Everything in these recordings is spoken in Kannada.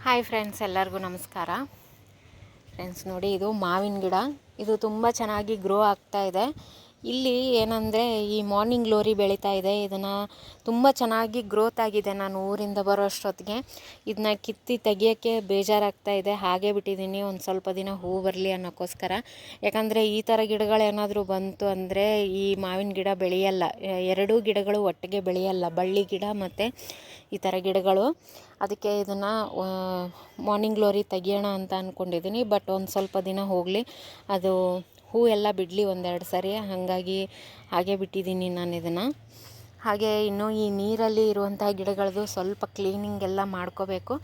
ಹಾಯ್ ಫ್ರೆಂಡ್ಸ್, ಎಲ್ಲರಿಗೂ ನಮಸ್ಕಾರ. ಫ್ರೆಂಡ್ಸ್ ನೋಡಿ, ಇದು ಮಾವಿನ ಗಿಡ. ಇದು ತುಂಬ ಚೆನ್ನಾಗಿ ಗ್ರೋ ಆಗ್ತಾ ಇದೆ. ಇಲ್ಲಿ ಏನಂದರೆ ಈ ಮಾರ್ನಿಂಗ್ ಗ್ಲೋರಿ ಬೆಳೀತಾ ಇದೆ. ಇದನ್ನು ತುಂಬ ಚೆನ್ನಾಗಿ ಗ್ರೋತ್ ಆಗಿದೆ. ನಾನು ಊರಿಂದ ಬರೋ ಅಷ್ಟೊತ್ತಿಗೆ ಇದನ್ನ ಕಿತ್ತಿ ತೆಗಿಯೋಕ್ಕೆ ಬೇಜಾರಾಗ್ತಾ ಇದೆ. ಹಾಗೆ ಬಿಟ್ಟಿದ್ದೀನಿ, ಒಂದು ಸ್ವಲ್ಪ ದಿನ ಹೂ ಬರಲಿ ಅನ್ನೋಕ್ಕೋಸ್ಕರ. ಯಾಕಂದರೆ ಈ ಥರ ಗಿಡಗಳೇನಾದರೂ ಬಂತು ಅಂದರೆ ಈ ಮಾವಿನ ಗಿಡ ಬೆಳೆಯಲ್ಲ. ಎರಡೂ ಗಿಡಗಳು ಒಟ್ಟಿಗೆ ಬೆಳೆಯಲ್ಲ, ಬಳ್ಳಿ ಗಿಡ ಮತ್ತು ಈ ಥರ ಗಿಡಗಳು. ಅದಕ್ಕೆ ಇದನ್ನು ಮಾರ್ನಿಂಗ್ ಗ್ಲೋರಿ ತೆಗಿಯೋಣ ಅಂತ ಅಂದ್ಕೊಂಡಿದ್ದೀನಿ. ಬಟ್ ಒಂದು ಸ್ವಲ್ಪ ದಿನ ಹೋಗಲಿ, ಅದು ಹೂ ಎಲ್ಲ ಬಿಡಲಿ ಒಂದೆರಡು ಸರಿ. ಹಾಗಾಗಿ ಹಾಗೆ ಬಿಟ್ಟಿದ್ದೀನಿ ನಾನು ಇದನ್ನು. ಹಾಗೆ ಇನ್ನು ಈ ನೀರಲ್ಲಿ ಇರುವಂಥ ಗಿಡಗಳದ್ದು ಸ್ವಲ್ಪ ಕ್ಲೀನಿಂಗ್ ಎಲ್ಲ ಮಾಡ್ಕೋಬೇಕು.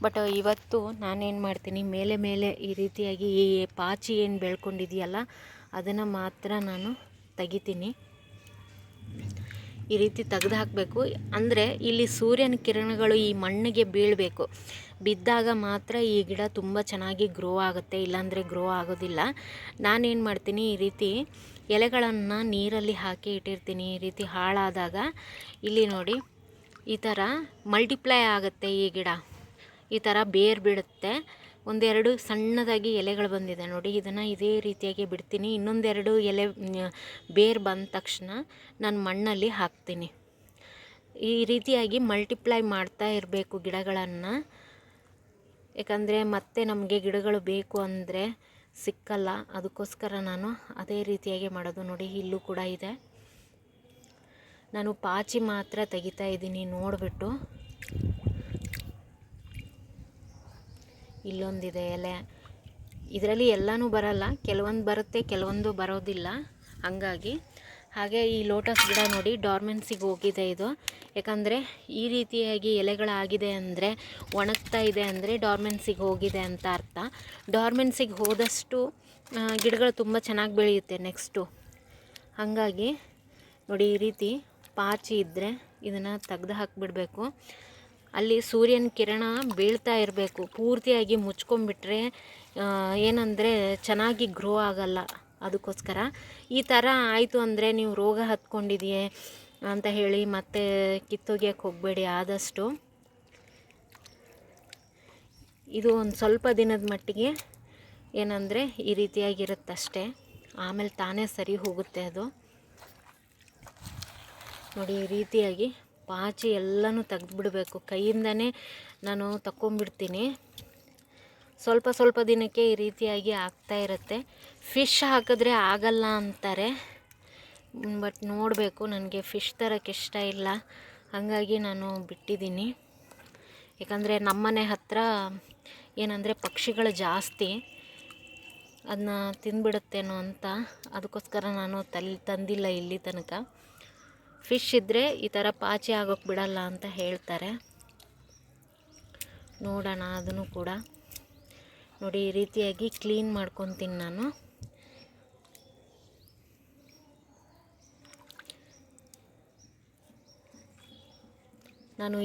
ಬಟ್ ಇವತ್ತು ನಾನೇನು ಮಾಡ್ತೀನಿ, ಮೇಲೆ ಈ ರೀತಿಯಾಗಿ ಈ ಪಾಚಿ ಏನು ಬೆಳ್ಕೊಂಡಿದೆಯಲ್ಲ ಅದನ್ನು ಮಾತ್ರ ನಾನು ತೆಗಿತೀನಿ. ಈ ರೀತಿ ತೆಗೆದು ಹಾಕಬೇಕು. ಅಂದರೆ ಇಲ್ಲಿ ಸೂರ್ಯನ ಕಿರಣಗಳು ಈ ಮಣ್ಣಿಗೆ ಬೀಳಬೇಕು. ಬಿದ್ದಾಗ ಮಾತ್ರ ಈ ಗಿಡ ತುಂಬ ಚೆನ್ನಾಗಿ ಗ್ರೋ ಆಗುತ್ತೆ, ಇಲ್ಲಾಂದರೆ ಗ್ರೋ ಆಗೋದಿಲ್ಲ. ನಾನೇನು ಮಾಡ್ತೀನಿ, ಈ ರೀತಿ ಎಲೆಗಳನ್ನು ನೀರಲ್ಲಿ ಹಾಕಿ ಇಟ್ಟಿರ್ತೀನಿ. ಈ ರೀತಿ ಹಾಳಾದಾಗ ಇಲ್ಲಿ ನೋಡಿ ಈ ಥರ ಮಲ್ಟಿಪ್ಲೈ ಆಗುತ್ತೆ ಈ ಗಿಡ. ಈ ಥರ ಬೇರು ಬಿಡುತ್ತೆ. ಒಂದೆರಡು ಸಣ್ಣದಾಗಿ ಎಲೆಗಳು ಬಂದಿದೆ ನೋಡಿ. ಇದನ್ನು ಇದೇ ರೀತಿಯಾಗಿ ಬಿಡ್ತೀನಿ. ಇನ್ನೊಂದೆರಡು ಎಲೆ ಬೇರು ಬಂದ ತಕ್ಷಣ ನಾನು ಮಣ್ಣಲ್ಲಿ ಹಾಕ್ತೀನಿ. ಈ ರೀತಿಯಾಗಿ ಮಲ್ಟಿಪ್ಲೈ ಮಾಡ್ತಾ ಇರಬೇಕು ಗಿಡಗಳನ್ನು. ಯಾಕಂದರೆ ಮತ್ತೆ ನಮಗೆ ಗಿಡಗಳು ಬೇಕು ಅಂದರೆ ಸಿಕ್ಕಲ್ಲ. ಅದಕ್ಕೋಸ್ಕರ ನಾನು ಅದೇ ರೀತಿಯಾಗಿ ಮಾಡೋದು. ನೋಡಿ, ಇಲ್ಲೂ ಕೂಡ ಇದೆ. ನಾನು ಪಾಚಿ ಮಾತ್ರ ತೆಗಿತಾ ಇದ್ದೀನಿ ನೋಡಿಬಿಟ್ಟು. ಇಲ್ಲೊಂದಿದೆ ಎಲೆ. ಇದರಲ್ಲಿ ಎಲ್ಲನೂ ಬರಲ್ಲ, ಕೆಲವೊಂದು ಬರುತ್ತೆ, ಕೆಲವೊಂದು ಬರೋದಿಲ್ಲ. ಹಾಗೆ ಈ ಲೋಟಸ್ ಗಿಡ ನೋಡಿ, ಡಾರ್ಮೆನ್ಸಿಗೆ ಹೋಗಿದೆ ಇದು. ಯಾಕಂದರೆ ಈ ರೀತಿಯಾಗಿ ಎಲೆಗಳಾಗಿದೆ ಅಂದರೆ, ಒಣಗ್ತಾ ಇದೆ ಅಂದರೆ ಡಾರ್ಮೆನ್ಸಿಗೆ ಹೋಗಿದೆ ಅಂತ ಅರ್ಥ. ಡಾರ್ಮೆನ್ಸಿಗೆ ಹೋದಷ್ಟು ಗಿಡಗಳು ತುಂಬ ಚೆನ್ನಾಗಿ ಬೆಳೆಯುತ್ತೆ ನೆಕ್ಸ್ಟು. ಹಾಗಾಗಿ ನೋಡಿ, ಈ ರೀತಿ ಪಾಚಿ ಇದ್ದರೆ ಇದನ್ನು ತೆಗ್ದು ಹಾಕಿಬಿಡಬೇಕು. ಅಲ್ಲಿ ಸೂರ್ಯನ ಕಿರಣ ಬೀಳ್ತಾ ಇರಬೇಕು. ಪೂರ್ತಿಯಾಗಿ ಮುಚ್ಕೊಂಡ್ಬಿಟ್ರೆ ಏನಂದರೆ ಚೆನ್ನಾಗಿ ಗ್ರೋ ಆಗಲ್ಲ. ಅದಕ್ಕೋಸ್ಕರ ಈ ಥರ ಆಯಿತು ಅಂದರೆ ನೀವು ರೋಗ ಹತ್ಕೊಂಡಿದೆಯೇ ಅಂತ ಹೇಳಿ ಮತ್ತೆ ಕಿತ್ತೊಗೆಯಕ್ಕೆ ಹೋಗಬೇಡಿ. ಆದಷ್ಟು ಇದು ಒಂದು ಸ್ವಲ್ಪ ದಿನದ ಮಟ್ಟಿಗೆ ಏನಂದರೆ ಈ ರೀತಿಯಾಗಿರುತ್ತಷ್ಟೇ. ಆಮೇಲೆ ತಾನೇ ಸರಿ ಹೋಗುತ್ತೆ ಅದು. ನೋಡಿ, ಈ ರೀತಿಯಾಗಿ ಪಾಚಿ ಎಲ್ಲನೂ ತೆಗೆದುಬಿಡಬೇಕು. ಕೈಯಿಂದನೇ ನಾನು ತಗೊಂಬಿಡ್ತೀನಿ. ಸ್ವಲ್ಪ ದಿನಕ್ಕೆ ಈ ರೀತಿಯಾಗಿ ಆಗ್ತಾ ಇರುತ್ತೆ. ಫಿಶ್ ಹಾಕಿದ್ರೆ ಆಗಲ್ಲ ಅಂತಾರೆ, ಬಟ್ ನೋಡಬೇಕು. ನನಗೆ ಫಿಶ್ ತರಕ್ಕೆ ಇಷ್ಟ ಇಲ್ಲ, ಹಾಗಾಗಿ ನಾನು ಬಿಟ್ಟಿದ್ದೀನಿ. ಯಾಕಂದರೆ ನಮ್ಮನೆ ಹತ್ತಿರ ಏನಂದರೆ ಪಕ್ಷಿಗಳು ಜಾಸ್ತಿ, ಅದನ್ನ ತಿಂದುಬಿಡುತ್ತೇನೋ ಅಂತ. ಅದಕ್ಕೋಸ್ಕರ ನಾನು ತಂದಿಲ್ಲ ಇಲ್ಲಿ ತನಕ. ಫಿಶ್ ಇದ್ದರೆ ಈ ಥರ ಪಾಚಿ ಆಗೋಕ್ಕೆ ಬಿಡಲ್ಲ ಅಂತ ಹೇಳ್ತಾರೆ. ನೋಡೋಣ ಅದನ್ನು ಕೂಡ. ನೋಡಿ, ಈ ರೀತಿಯಾಗಿ ಕ್ಲೀನ್ ಮಾಡ್ಕೊತೀನಿ ನಾನು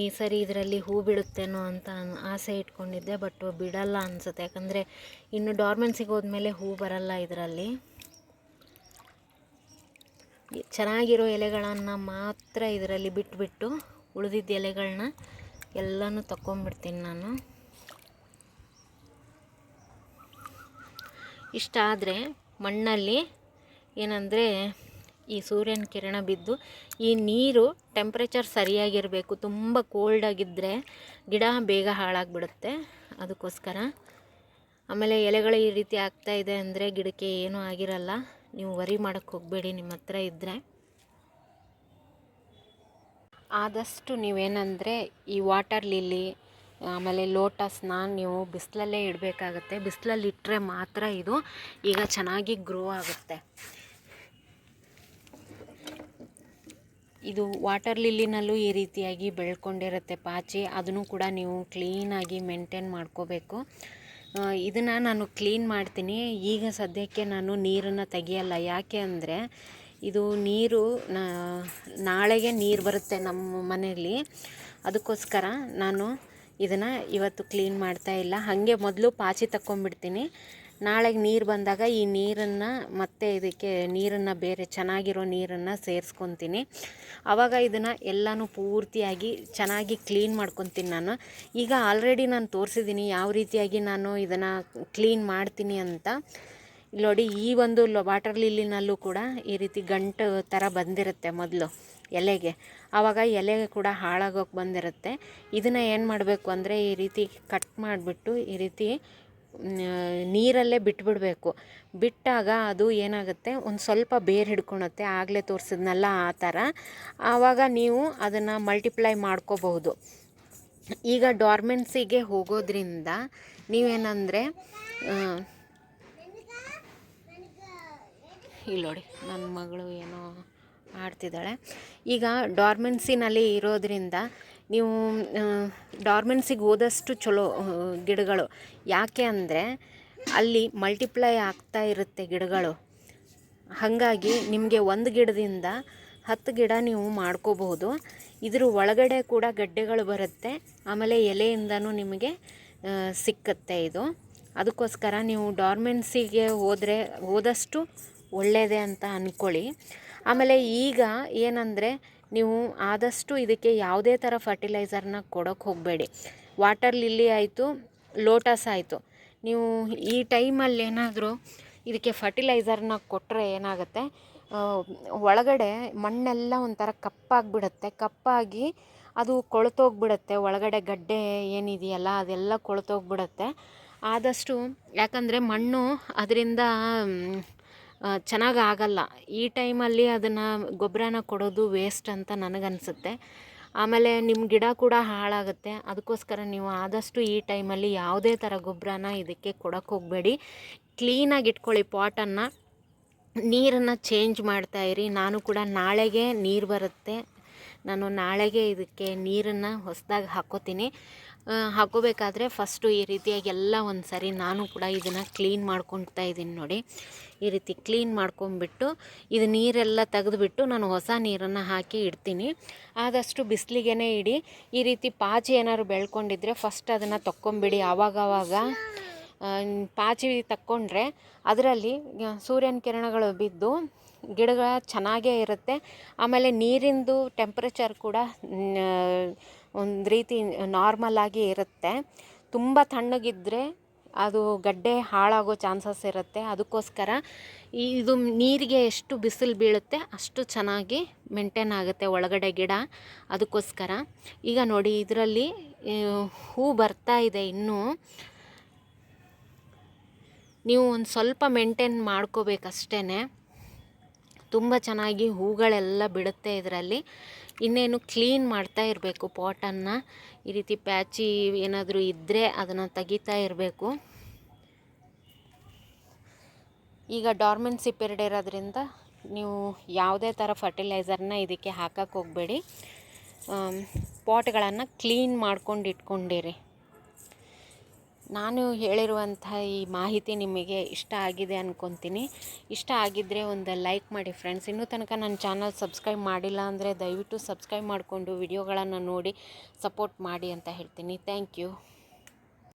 ಈ ಸರಿ ಇದರಲ್ಲಿ ಹೂ ಬಿಡುತ್ತೇನೋ ಅಂತ ಆಸೆ ಇಟ್ಕೊಂಡಿದ್ದೆ, ಬಟ್ ಬಿಡಲ್ಲ ಅನಿಸುತ್ತೆ. ಯಾಕಂದರೆ ಇನ್ನು ಡಾರ್ಮೆನ್ಸಿಗೆ ಹೋದ್ಮೇಲೆ ಹೂ ಬರಲ್ಲ ಇದರಲ್ಲಿ. ಚೆನ್ನಾಗಿರೋ ಎಲೆಗಳನ್ನು ಮಾತ್ರ ಇದರಲ್ಲಿ ಬಿಟ್ಬಿಟ್ಟು ಉಳಿದಿದ್ದ ಎಲೆಗಳನ್ನ ಎಲ್ಲನೂ ತಗೊಂಬಿಡ್ತೀನಿ ನಾನು. ಇಷ್ಟ ಆದರೆ ಮಣ್ಣಲ್ಲಿ ಏನಂದರೆ ಈ ಸೂರ್ಯನ ಕಿರಣ ಬಿದ್ದು ಈ ನೀರು ಟೆಂಪ್ರೇಚರ್ ಸರಿಯಾಗಿರಬೇಕು. ತುಂಬ ಕೋಲ್ಡಾಗಿದ್ದರೆ ಗಿಡ ಬೇಗ ಹಾಳಾಗಿಬಿಡುತ್ತೆ. ಅದಕ್ಕೋಸ್ಕರ ಆಮೇಲೆ ಎಲೆಗಳು ಈ ರೀತಿ ಆಗ್ತಾಯಿದೆ ಅಂದರೆ ಗಿಡಕ್ಕೆ ಏನೂ ಆಗಿರಲ್ಲ. ನೀವು ವರಿ ಮಾಡೋಕ್ಕೆ ಹೋಗಬೇಡಿ ನಿಮ್ಮ ಹತ್ರ ಇದ್ದರೆ. ಆದಷ್ಟು ನೀವೇನಂದರೆ ಈ ವಾಟರ್ ಲಿಲ್ಲಿ ಆಮೇಲೆ ಲೋಟಸ್ನ ನೀವು ಬಿಸಿಲಲ್ಲೇ ಇಡಬೇಕಾಗತ್ತೆ. ಬಿಸಿಲಲ್ಲಿ ಇಟ್ಟರೆ ಮಾತ್ರ ಇದು ಈಗ ಚೆನ್ನಾಗಿ ಗ್ರೋ ಆಗುತ್ತೆ. ಇದು ವಾಟರ್ ಲಿಲ್ಲಿನಲ್ಲೂ ಈ ರೀತಿಯಾಗಿ ಬೆಳ್ಕೊಂಡಿರುತ್ತೆ ಪಾಚಿ. ಅದನ್ನು ಕೂಡ ನೀವು ಕ್ಲೀನಾಗಿ ಮೇಂಟೈನ್ ಮಾಡ್ಕೋಬೇಕು. ಇದನ್ನು ನಾನು ಕ್ಲೀನ್ ಮಾಡ್ತೀನಿ. ಈಗ ಸದ್ಯಕ್ಕೆ ನಾನು ನೀರನ್ನು ತೆಗಿಯಲ್ಲ. ಯಾಕೆ ಅಂದರೆ ಇದು ನೀರು ನಾಳೆಗೆ ನೀರು ಬರುತ್ತೆ ನಮ್ಮ ಮನೆಯಲ್ಲಿ. ಅದಕ್ಕೋಸ್ಕರ ನಾನು ಇದನ್ನು ಇವತ್ತು ಕ್ಲೀನ್ ಮಾಡ್ತಾಯಿಲ್ಲ. ಹಾಗೆ ಮೊದಲು ಪಾಚಿ ತಗೊಂಬಿಡ್ತೀನಿ. ನಾಳೆಗೆ ನೀರು ಬಂದಾಗ ಈ ನೀರನ್ನು ಮತ್ತೆ ಇದಕ್ಕೆ ನೀರನ್ನು ಬೇರೆ ಚೆನ್ನಾಗಿರೋ ನೀರನ್ನು ಸೇರಿಸ್ಕೊತೀನಿ. ಆವಾಗ ಇದನ್ನು ಎಲ್ಲನೂ ಪೂರ್ತಿಯಾಗಿ ಚೆನ್ನಾಗಿ ಕ್ಲೀನ್ ಮಾಡ್ಕೊತೀನಿ ನಾನು. ಈಗ ಆಲ್ರೆಡಿ ನಾನು ತೋರಿಸಿದ್ದೀನಿ ಯಾವ ರೀತಿಯಾಗಿ ನಾನು ಇದನ್ನು ಕ್ಲೀನ್ ಮಾಡ್ತೀನಿ ಅಂತ. ಇಲ್ಲಿ ನೋಡಿ, ಈ ಒಂದು ವಾಟರ್ ಲಿಲ್ಲಿನಲ್ಲೂ ಕೂಡ ಈ ರೀತಿ ಗಂಟು ಥರ ಬಂದಿರುತ್ತೆ ಮೊದಲು ಎಲೆಗೆ. ಆವಾಗ ಎಲೆಗೆ ಕೂಡ ಹಾಳಾಗೋಕೆ ಬಂದಿರುತ್ತೆ. ಇದನ್ನು ಏನು ಮಾಡಬೇಕು ಅಂದರೆ ಈ ರೀತಿ ಕಟ್ ಮಾಡಿಬಿಟ್ಟು ಈ ರೀತಿ ನೀರಲ್ಲೇ ಬಿಟ್ಬಿಡಬೇಕು. ಬಿಟ್ಟಾಗ ಅದು ಏನಾಗುತ್ತೆ, ಒಂದು ಸ್ವಲ್ಪ ಬೇರು ಹಿಡ್ಕೊಳುತ್ತೆ. ಆಗಲೇ ತೋರಿಸಿದ್ನಲ್ಲ ಆ ಥರ. ಆವಾಗ ನೀವು ಅದನ್ನು ಮಲ್ಟಿಪ್ಲೈ ಮಾಡ್ಕೋಬಹುದು. ಈಗ ಡಾರ್ಮೆನ್ಸಿಗೆ ಹೋಗೋದ್ರಿಂದ ನೀವೇನಂದರೆ ಇಲ್ಲಿ ನೋಡಿ, ನನ್ನ ಮಗಳು ಏನೋ ಆಡ್ತಿದ್ದಾಳೆ. ಈಗ ಡಾರ್ಮೆನ್ಸಿನಲ್ಲಿ ಇರೋದ್ರಿಂದ ನೀವು ಡಾರ್ಮೆನ್ಸಿಗೆ ಹೋದಷ್ಟು ಚಲೋ ಗಿಡಗಳು. ಯಾಕೆ ಅಂದರೆ ಅಲ್ಲಿ ಮಲ್ಟಿಪ್ಲೈ ಆಗ್ತಾ ಇರುತ್ತೆ ಗಿಡಗಳು. ಹಾಗಾಗಿ ನಿಮಗೆ ಒಂದು ಗಿಡದಿಂದ 10 ಗಿಡ ನೀವು ಮಾಡ್ಕೋಬಹುದು. ಇದ್ರ ಒಳಗಡೆ ಕೂಡ ಗಡ್ಡೆಗಳು ಬರುತ್ತೆ. ಆಮೇಲೆ ಎಲೆಯಿಂದನೂ ನಿಮಗೆ ಸಿಕ್ಕತ್ತೆ ಇದು. ಅದಕ್ಕೋಸ್ಕರ ನೀವು ಡಾರ್ಮೆನ್ಸಿಗೆ ಹೋದಷ್ಟು ಒಳ್ಳೆಯದೇ ಅಂತ ಅಂದ್ಕೊಳ್ಳಿ. ಆಮೇಲೆ ಈಗ ಏನಂದರೆ ನೀವು ಆದಷ್ಟು ಇದಕ್ಕೆ ಯಾವುದೇ ಥರ ಫರ್ಟಿಲೈಸರ್ನ ಕೊಡೋಕ್ಕೆ ಹೋಗಬೇಡಿ. ವಾಟರ್ ಲಿಲ್ಲಿ ಆಯಿತು, ಲೋಟಸ್ ಆಯಿತು. ನೀವು ಈ ಟೈಮಲ್ಲಿ ಏನಾದರೂ ಇದಕ್ಕೆ ಫರ್ಟಿಲೈಸರ್ನ ಕೊಟ್ಟರೆ ಏನಾಗುತ್ತೆ, ಒಳಗಡೆ ಮಣ್ಣೆಲ್ಲ ಒಂಥರ ಕಪ್ಪಾಗಿಬಿಡುತ್ತೆ. ಕಪ್ಪಾಗಿ ಅದು ಕೊಳ್ತೋಗ್ಬಿಡುತ್ತೆ. ಒಳಗಡೆ ಗಡ್ಡೆ ಏನಿದೆಯಲ್ಲ ಅದೆಲ್ಲ ಕೊಳ್ತೋಗ್ಬಿಡುತ್ತೆ. ಆದಷ್ಟು, ಯಾಕಂದರೆ ಮಣ್ಣು ಅದರಿಂದ ಚೆನ್ನಾಗಿ ಆಗಲ್ಲ. ಈ ಟೈಮಲ್ಲಿ ಅದನ್ನು ಗೊಬ್ಬರನ ಕೊಡೋದು ವೇಸ್ಟ್ ಅಂತ ನನಗನ್ಸುತ್ತೆ. ಆಮೇಲೆ ನಿಮ್ಮ ಗಿಡ ಕೂಡ ಹಾಳಾಗುತ್ತೆ. ಅದಕ್ಕೋಸ್ಕರ ನೀವು ಆದಷ್ಟು ಈ ಟೈಮಲ್ಲಿ ಯಾವುದೇ ಥರ ಗೊಬ್ಬರನ ಇದಕ್ಕೆ ಕೊಡೋಕ್ಕೆ ಹೋಗಬೇಡಿ. ಕ್ಲೀನಾಗಿ ಇಟ್ಕೊಳ್ಳಿ ಪಾಟನ್ನು. ನೀರನ್ನು ಚೇಂಜ್ ಮಾಡ್ತಾಯಿರಿ. ನಾನು ಕೂಡ ನಾಳೆಗೆ ನೀರು ಬರುತ್ತೆ, ನಾನು ನಾಳೆಗೆ ಇದಕ್ಕೆ ನೀರನ್ನು ಹೊಸದಾಗಿ ಹಾಕ್ಕೋತೀನಿ. ಹಾಕೋಬೇಕಾದ್ರೆ ಫಸ್ಟು ಈ ರೀತಿಯಾಗಿ ಎಲ್ಲ ಒಂದು ಸರಿ ನಾನು ಕೂಡ ಇದನ್ನು ಕ್ಲೀನ್ ಮಾಡ್ಕೊಳ್ತಾ ಇದ್ದೀನಿ ನೋಡಿ. ಈ ರೀತಿ ಕ್ಲೀನ್ ಮಾಡ್ಕೊಂಬಿಟ್ಟು ಇದು ನೀರೆಲ್ಲ ತೆಗೆದುಬಿಟ್ಟು ನಾನು ಹೊಸ ನೀರನ್ನು ಹಾಕಿ ಇಡ್ತೀನಿ. ಆದಷ್ಟು ಬಿಸಿಲಿಗೆ ಇಡಿ. ಈ ರೀತಿ ಪಾಚಿ ಏನಾದ್ರು ಬೆಳ್ಕೊಂಡಿದ್ರೆ ಫಸ್ಟ್ ಅದನ್ನು ತಕ್ಕೊಂಬಿಡಿ. ಆವಾಗವಾಗ ಪಾಚಿ ತಕ್ಕೊಂಡ್ರೆ ಅದರಲ್ಲಿ ಸೂರ್ಯನ ಕಿರಣಗಳು ಬಿದ್ದು ಗಿಡಗಳ ಚೆನ್ನಾಗೇ ಇರುತ್ತೆ. ಆಮೇಲೆ ನೀರಿಂದು ಟೆಂಪ್ರೇಚರ್ ಕೂಡ ಒಂದು ರೀತಿ ನಾರ್ಮಲಾಗಿ ಇರುತ್ತೆ. ತುಂಬ ತಣ್ಣಗಿದ್ದರೆ ಅದು ಗಡ್ಡೆ ಹಾಳಾಗೋ ಚಾನ್ಸಸ್ ಇರುತ್ತೆ. ಅದಕ್ಕೋಸ್ಕರ ಇದು ನೀರಿಗೆ ಎಷ್ಟು ಬಿಸಿಲು ಬೀಳುತ್ತೆ ಅಷ್ಟು ಚೆನ್ನಾಗಿ ಮೇಂಟೈನ್ ಆಗುತ್ತೆ ಒಳಗಡೆ ಗಿಡ. ಅದಕ್ಕೋಸ್ಕರ ಈಗ ನೋಡಿ, ಇದರಲ್ಲಿ ಹೂ ಬರ್ತಾ ಇದೆ ಇನ್ನೂ. ನೀವು ಒಂದು ಸ್ವಲ್ಪ ಮೇಂಟೈನ್ ಮಾಡ್ಕೋಬೇಕಷ್ಟೇ. ತುಂಬ ಚೆನ್ನಾಗಿ ಹೂಗಳೆಲ್ಲ ಬಿಡುತ್ತೆ ಇದರಲ್ಲಿ. ಇನ್ನೇನು ಕ್ಲೀನ್ ಮಾಡ್ತಾ ಇರಬೇಕು ಪಾಟನ್ನು. ಈ ರೀತಿ ಪ್ಯಾಚಿ ಏನಾದರೂ ಇದ್ದರೆ ಅದನ್ನು ತೆಗಿತಾ ಇರಬೇಕು. ಈಗ ಡಾರ್ಮೆನ್ಸಿ ಪೀರಿಯಡ್ ಇರೋದ್ರಿಂದ ನೀವು ಯಾವುದೇ ಥರ ಫರ್ಟಿಲೈಸರ್ನ ಇದಕ್ಕೆ ಹಾಕಕ್ಕೆ ಹೋಗಬೇಡಿ. ಪಾಟ್ಗಳನ್ನು ಕ್ಲೀನ್ ಮಾಡ್ಕೊಂಡು ಇಟ್ಕೊಂಡಿರಿ. ನಾನು ಹೇಳಿರುವಂಥ ಈ ಮಾಹಿತಿ ನಿಮಗೆ ಇಷ್ಟ ಆಗಿದೆ ಅಂದ್ಕೊತೀನಿ. ಇಷ್ಟ ಆಗಿದ್ದರೆ ಒಂದು ಲೈಕ್ ಮಾಡಿ ಫ್ರೆಂಡ್ಸ್. ಇನ್ನೂ ತನಕ ನನ್ನ ಚಾನಲ್ ಸಬ್ಸ್ಕ್ರೈಬ್ ಮಾಡಿಲ್ಲ ಅಂದರೆ ದಯವಿಟ್ಟು ಸಬ್ಸ್ಕ್ರೈಬ್ ಮಾಡಿಕೊಂಡು ವಿಡಿಯೋಗಳನ್ನು ನೋಡಿ ಸಪೋರ್ಟ್ ಮಾಡಿ ಅಂತ ಹೇಳ್ತೀನಿ. Thank you.